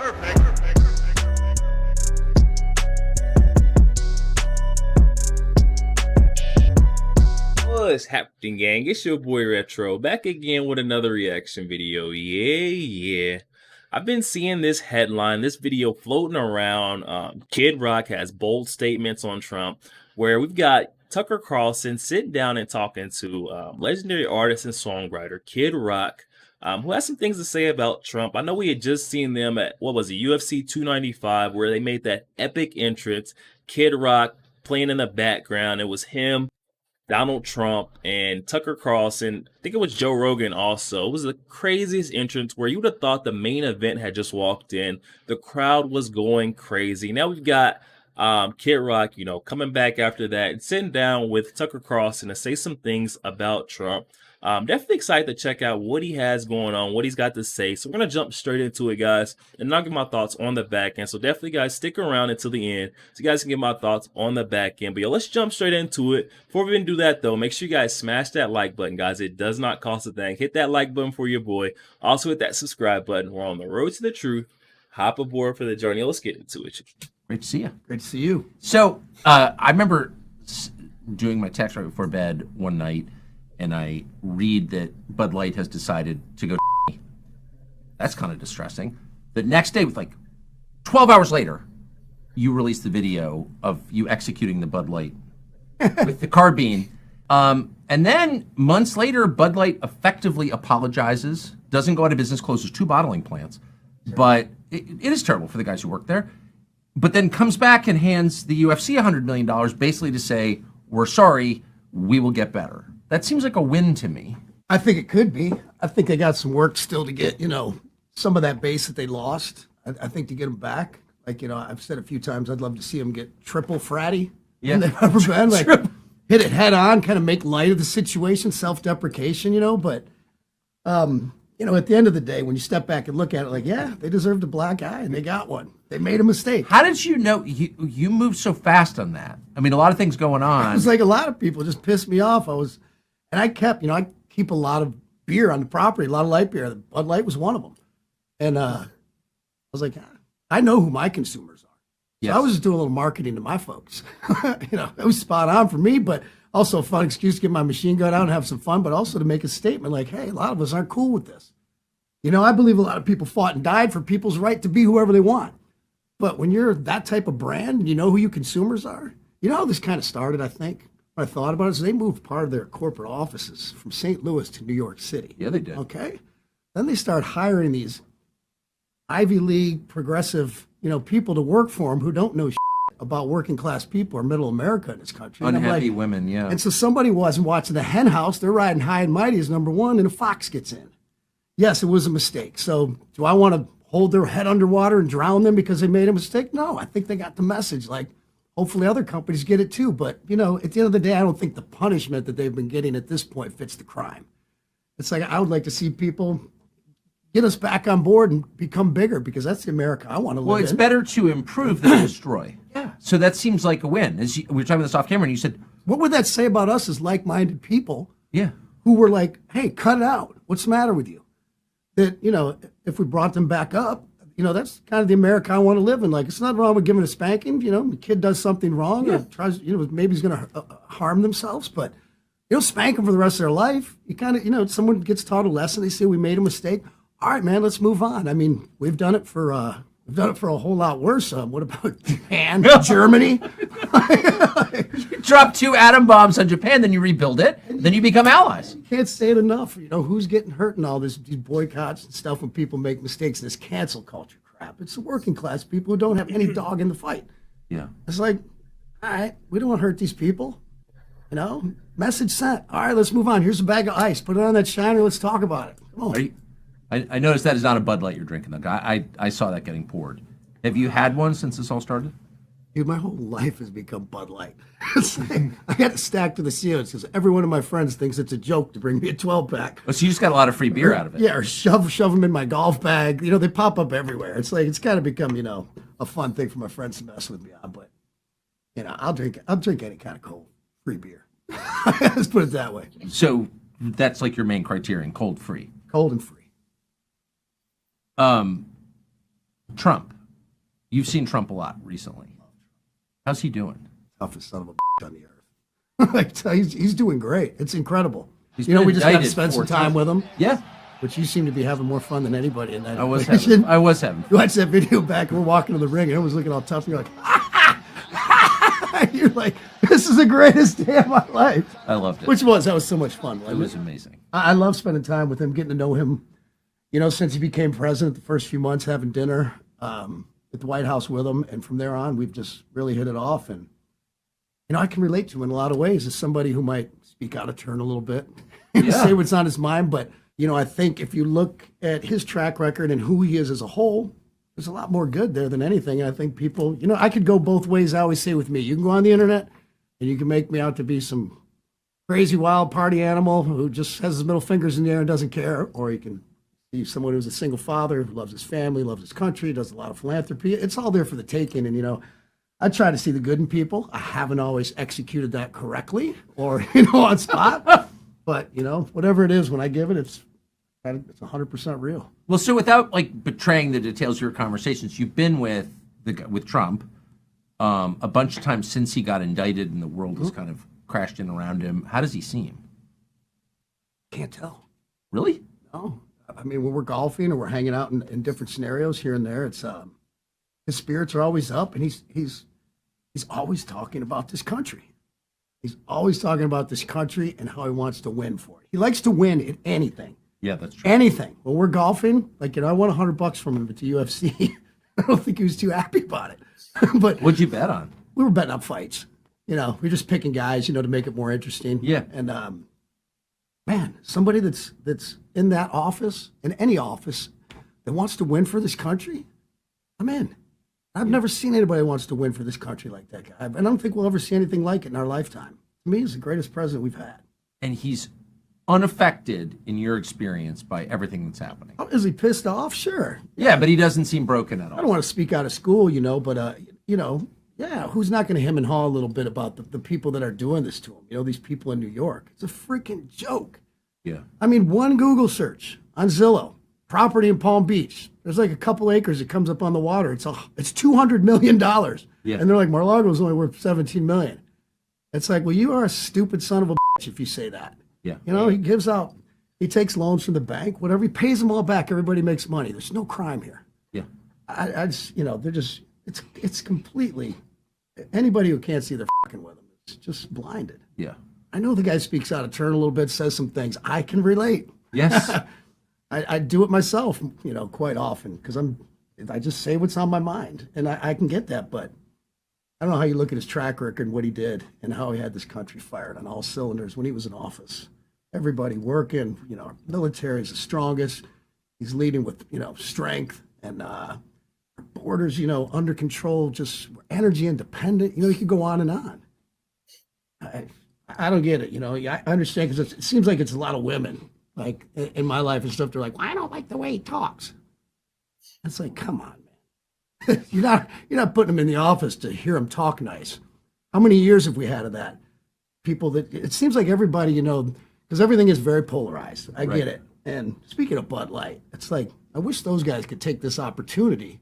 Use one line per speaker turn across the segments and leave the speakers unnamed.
What's happening, gang? It's your boy Retro back again with another reaction video. Yeah. I've been seeing this headline, this video floating around. Kid Rock has bold statements on Trump, where we've got Tucker Carlson sitting down and talking to legendary artist and songwriter Kid Rock, who has some things to say about Trump. I know we had just seen them at, what was it, UFC 295, where they made that epic entrance. Kid Rock playing in the background. It was him, Donald Trump, and Tucker Carlson. I think it was Joe Rogan also. It was the craziest entrance where you would have thought the main event had just walked in. The crowd was going crazy. Now we've got Kid Rock, coming back after that and sitting down with Tucker Carlson to say some things about Trump. Definitely excited to check out what he has going on, what he's got to say. So we're going to jump straight into it, guys, and I'll give my thoughts on the back end. So definitely, guys, stick around until the end so you guys can get my thoughts on the back end. But let's jump straight into it. Before we even do that, though, make sure you guys smash that like button, guys. It does not cost a thing. Hit that like button for your boy. Also hit that subscribe button. We're on the road to the truth. Hop aboard for the journey. Let's get into it.
Great to see you.
Great to see you.
So I remember doing my text right before bed one night, and I read that Bud Light has decided to go. That's kind of distressing. The next day, with like 12 hours later, you released the video of you executing the Bud Light with the carbine. And then months later, Bud Light effectively apologizes, doesn't go out of business, closes 2 bottling plants. Sure. But it is terrible for the guys who work there. But then comes back and hands the UFC $100 million basically to say, we're sorry, we will get better. That seems like a win to me.
I think it could be. I think they got some work still to get, some of that base that they lost. I think to get them back. Like, I've said a few times, I'd love to see them get triple fratty.
Yeah.
They've ever been. Like, hit it head on, kind of make light of the situation, self-deprecation, But, at the end of the day, when you step back and look at it, like, yeah, they deserved a black eye, and they got one. They made a mistake.
How did you know? You moved so fast on that. I mean, a lot of things going on.
It was like a lot of people just pissed me off. And I kept, I keep a lot of beer on the property, a lot of light beer. The Bud Light was one of them. And I was like, I know who my consumers are.
Yes.
So I was just doing a little marketing to my folks. It was spot on for me, but also a fun excuse to get my machine gun out and have some fun, but also to make a statement like, hey, a lot of us aren't cool with this. I believe a lot of people fought and died for people's right to be whoever they want. But when you're that type of brand, you know who your consumers are. How this kind of started, I think. What I thought about it is they moved part of their corporate offices from St. Louis to New York City.
Yeah, they did.
Okay. Then they start hiring these Ivy League progressive, people to work for them who don't know about working class people or middle America in this country.
Unhappy women, yeah.
And so somebody wasn't watching the hen house. They're riding high and mighty as number one, and a fox gets in. Yes, it was a mistake. So do I want to hold their head underwater and drown them because they made a mistake? No, I think they got the message. Like, hopefully other companies get it too. But, at the end of the day, I don't think the punishment that they've been getting at this point fits the crime. It's like I would like to see people get us back on board and become bigger because that's the America I want to live in.
Well, it's better to improve than destroy.
Yeah.
So that seems like a win. We were talking about this off camera, and you said,
what would that say about us as like-minded people
yeah,
who were like, hey, cut it out. What's the matter with you? That, if we brought them back up, that's kind of the America I want to live in. Like, it's not wrong with giving a spanking. The kid does something wrong or tries, maybe he's going to harm themselves, but you don't spank them for the rest of their life. You kind of, someone gets taught a lesson. They say we made a mistake. All right, man, let's move on. I mean, we've done it for a whole lot worse. What about Japan, Germany?
you drop 2 atom bombs on Japan, then you rebuild it, then you become allies.
You can't say it enough. Who's getting hurt in all these boycotts and stuff when people make mistakes, this cancel culture crap. It's the working class people who don't have any dog in the fight.
Yeah.
It's like, all right, we don't want to hurt these people. Message sent. All right, let's move on. Here's a bag of ice. Put it on that shiner. Let's talk about it. Come on.
I noticed that is not a Bud Light you're drinking. Though. I saw that getting poured. Have you had one since this all started?
Dude, my whole life has become Bud Light. It's like, I got it stacked to the ceiling because every one of my friends thinks it's a joke to bring me a 12-pack.
Oh, so you just got a lot of free beer out of it.
Yeah, or shove them in my golf bag. They pop up everywhere. It's like, it's kind of become, a fun thing for my friends to mess with me on. But, I'll drink any kind of cold free beer. Let's put it that way.
So that's like your main criterion, cold free.
Cold and free.
Trump. You've seen Trump a lot recently. How's he doing?
Toughest son of a bitch on the earth. I tell you, he's doing great. It's incredible.
He's
we just got to
indicted
spend some
4
time
times.
with him.
Yeah.
But you seem to be having more fun than anybody in that.
I was
equation.
having.
You watch that video back, and we're walking to the ring, and everyone's looking all tough, and you're like, you're like, this is the greatest day of my life.
I loved it.
That was so much fun.
It was amazing.
I love spending time with him, getting to know him. Since he became president, the first few months, having dinner at the White House with him, and from there on, we've just really hit it off. And I can relate to him in a lot of ways as somebody who might speak out of turn a little bit, say what's on his mind. But I think if you look at his track record and who he is as a whole, there's a lot more good there than anything. And I think people, I could go both ways. I always say with me, you can go on the internet and you can make me out to be some crazy wild party animal who just has his middle fingers in the air and doesn't care, or you can be someone who's a single father who loves his family, loves his country, does a lot of philanthropy. It's all there for the taking. And I try to see the good in people. I haven't always executed that correctly or on spot, but whatever it is, when I give it, it's 100% real.
Well, so without betraying the details of your conversations, you've been with Trump a bunch of times since he got indicted, and the world has kind of crashed in around him. How does he seem?
Can't tell.
Really?
No. I mean, when we're golfing or we're hanging out in different scenarios here and there, it's his spirits are always up, and he's always talking about this country. He's always talking about this country and how he wants to win for it. He likes to win at anything.
Yeah, that's true.
Anything. When we're golfing, I won $100 from him at the UFC. I don't think he was too happy about it. But
what'd you bet on?
We were betting on fights. We're just picking guys, to make it more interesting.
Yeah.
And man, somebody that's in that office, in any office, that wants to win for this country, I'm in. I've never seen anybody who wants to win for this country like that guy. And I don't think we'll ever see anything like it in our lifetime. To me, he's the greatest president we've had.
And he's unaffected, in your experience, by everything that's happening.
Oh, is he pissed off? Sure.
Yeah, but he doesn't seem broken at all.
I don't want to speak out of school, but, yeah, who's not going to hem and haw a little bit about the people that are doing this to him? These people in New York. It's a freaking joke.
Yeah.
I mean, one Google search on Zillow, property in Palm Beach. There's like a couple acres that comes up on the water. It's $200 million.
Yeah.
And they're like, Mar-a-Lago's only worth $17 million. It's like, well, you are a stupid son of a bitch if you say that.
Yeah.
He takes loans from the bank, whatever. He pays them all back. Everybody makes money. There's no crime here.
Yeah.
I just, they're just, it's completely, anybody who can't see they're fucking with him is just blinded.
Yeah.
I know the guy speaks out of turn a little bit, says some things. I can relate.
Yes.
I do it myself, quite often, because I just say what's on my mind, and I can get that, but I don't know how you look at his track record and what he did and how he had this country fired on all cylinders when he was in office. Everybody working, our military is the strongest. He's leading with, strength, and our borders, under control, just energy independent. You could go on and on. I don't get it. I understand, because it seems like it's a lot of women, like in my life and stuff. They're like, well, I don't like the way he talks. It's like, come on, man. You're not putting him in the office to hear him talk nice. How many years have we had of that? People that, it seems like everybody, because everything is very polarized. I get it. And speaking of Bud Light, it's like, I wish those guys could take this opportunity.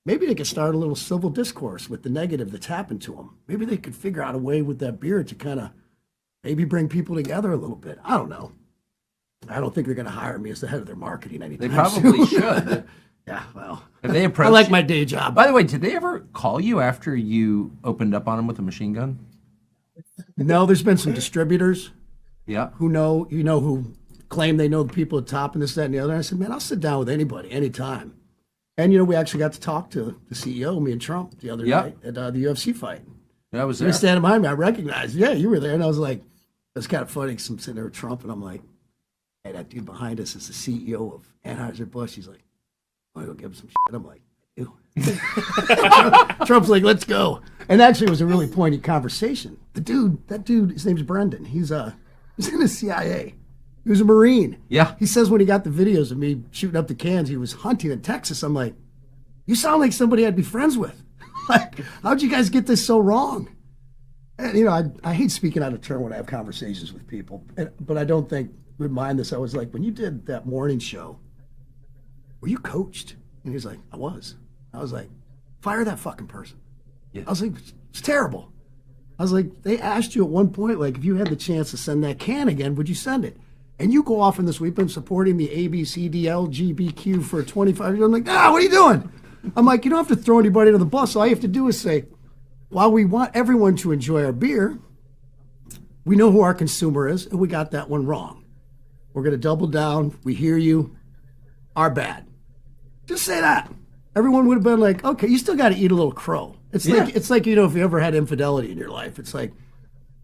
Maybe they could start a little civil discourse with the negative that's happened to them. Maybe they could figure out a way with that beer to kind of maybe bring people together a little bit. I don't know. I don't think they're going to hire me as the head of their marketing anytime
They probably
soon.
should.
Yeah, well,
Have they approached
I like
you?
my day job.
By the way, did they ever call you after you opened up on him with a machine gun?
No, there's been some distributors
Yeah.
who know, who claim they know the people at top and this, that, and the other. And I said, man, I'll sit down with anybody, anytime. And, we actually got to talk to the CEO, me and Trump, the other night at the UFC fight.
That was
He was
there.
standing behind me. I recognized, yeah, you were there. And I was like, that's kind of funny because I'm sitting there with Trump, and I'm like, hey, that dude behind us is the CEO of Anheuser-Busch. He's like, I want to go give him some shit. I'm like, I do. Trump's like, let's go. And actually, it was a really poignant conversation. That dude, his name's Brendan. He's in the CIA. He was a Marine.
Yeah.
He says when he got the videos of me shooting up the cans, he was hunting in Texas. I'm like, you sound like somebody I'd be friends with. Like, how'd you guys get this so wrong? And, I hate speaking out of turn when I have conversations with people, but I don't think would mind this. I was like, when you did that morning show, were you coached? And he's like, I was. I was like, fire that fucking person.
Yeah.
I was like, it's terrible. I was like, they asked you at one point, like, if you had the chance to send that can again, would you send it? And you go off in this, we've been supporting the ABCDLGBQ for 25 years. I'm like, what are you doing? I'm like, you don't have to throw anybody under the bus. All you have to do is say, while we want everyone to enjoy our beer, we know who our consumer is, and we got that one wrong. We're going to double down. We hear you. Our bad. Just say that. Everyone would have been like, okay, you still got to eat a little crow. It's like, you know, if you ever had infidelity in your life, it's like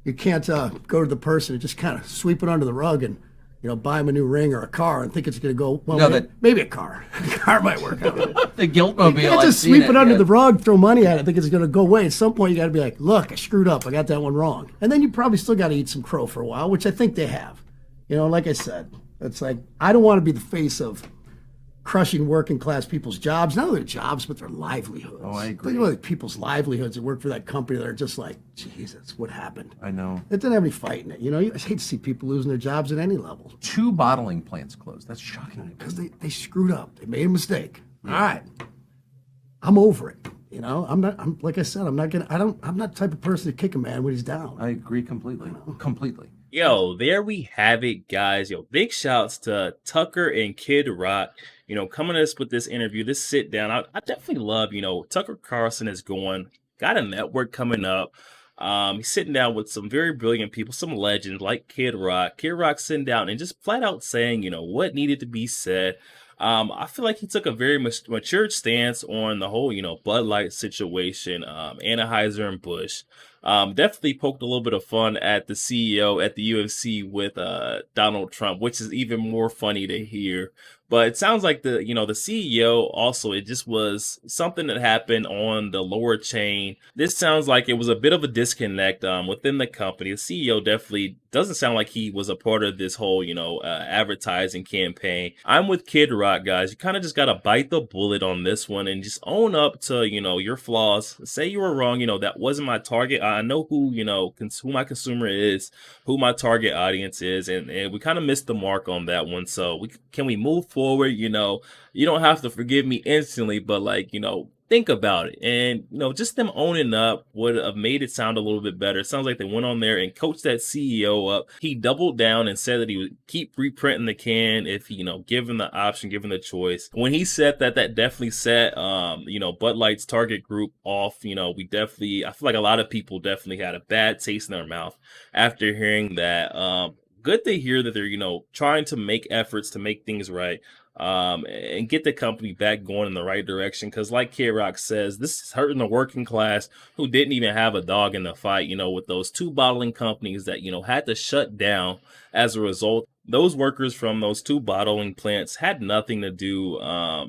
you can't go to the person and just kind of sweep it under the rug and, you know, buy them a new ring or a car and think it's going to go, well,
No,
maybe a car. A car might work out.
The guilt mobile.
You can't just sweep it under the rug, throw money at it, think it's going to go away. At some point, you got to be like, look, I screwed up. I got that one wrong. And then you probably still got to eat some crow for a while, which I think they have. You know, like I said, it's like, I don't want to be the face of crushing working class people's jobs, not only their jobs, but their livelihoods.
Oh, I agree.
Think about people's livelihoods that work for that company that are just like, Jesus, what happened?
I know.
It didn't have any fight in it. You know, I hate to see people losing their jobs at any level
2 bottling plants closed. That's shocking.
because they screwed up. They made a mistake. Yeah. All right. I'm over it. You know, I'm like I said, I'm not the type of person to kick a man when he's down.
I agree completely. Completely.
Yo, there we have it, guys. Yo, big shouts to Tucker and Kid Rock, you know, coming to us with this interview, this sit down. I definitely love, you know, Tucker Carlson is got a network coming up. He's sitting down with some very brilliant people, some legends like Kid Rock. Kid Rock sitting down and just flat out saying, you know, what needed to be said. I feel like he took a very matured stance on the whole, you know, Bud Light situation, Anheuser and Busch. Definitely poked a little bit of fun at the CEO at the UFC with Donald Trump, which is even more funny to hear. But it sounds like the CEO also, it just was something that happened on the lower chain. This sounds like it was a bit of a disconnect within the company. The CEO definitely doesn't sound like he was a part of this whole, you know, advertising campaign. I'm with Kid Rock, guys. You kind of just got to bite the bullet on this one and just own up to, you know, your flaws. Say you were wrong. You know, that wasn't my target. I know who, you know, who my consumer is, who my target audience is. And we kind of missed the mark on that one. So can we move forward? You know, you don't have to forgive me instantly, but like, you know, think about it. And, you know, just them owning up would have made it sound a little bit better. It sounds like they went on there and coached that CEO up. He doubled down and said that he would keep reprinting the can if, you know, given the option, given the choice. When he said that, that definitely set, you know, Bud Light's target group off. You know, I feel like a lot of people definitely had a bad taste in their mouth after hearing that. Good to hear that they're, you know, trying to make efforts to make things right. And get the company back going in the right direction. Because like Kid Rock says, this is hurting the working class who didn't even have a dog in the fight, you know, with those 2 bottling companies that, you know, had to shut down as a result. Those workers from those 2 bottling plants had nothing to do,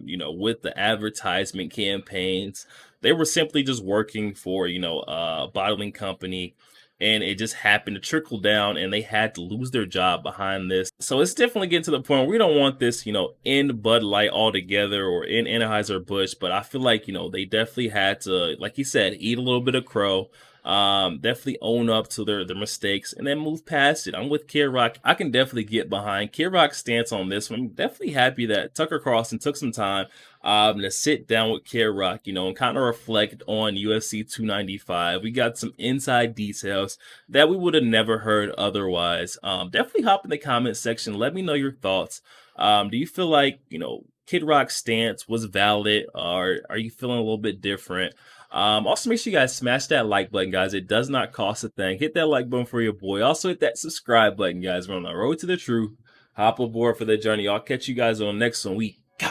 you know, with the advertisement campaigns. They were simply just working for, you know, a bottling company. And it just happened to trickle down and they had to lose their job behind this. So it's definitely getting to the point where we don't want this, you know, in Bud Light altogether or in Anheuser-Busch. But I feel like, you know, they definitely had to, like he said, eat a little bit of crow. Definitely own up to their mistakes and then move past it. I'm with Kid Rock. I can definitely get behind Kid Rock's stance on this one. I'm definitely happy that Tucker Carlson took some time to sit down with Kid Rock, you know, and kind of reflect on UFC 295. We got some inside details that we would have never heard otherwise. Definitely hop in the comment section. Let me know your thoughts. Do you feel like, you know, Kid Rock's stance was valid, or are you feeling a little bit different? Also, make sure you guys smash that like button, guys. It does not cost a thing. Hit that like button for your boy. Also, hit that subscribe button, guys. We're on the road to the truth. Hop aboard for the journey. I'll catch you guys on the next one. We go.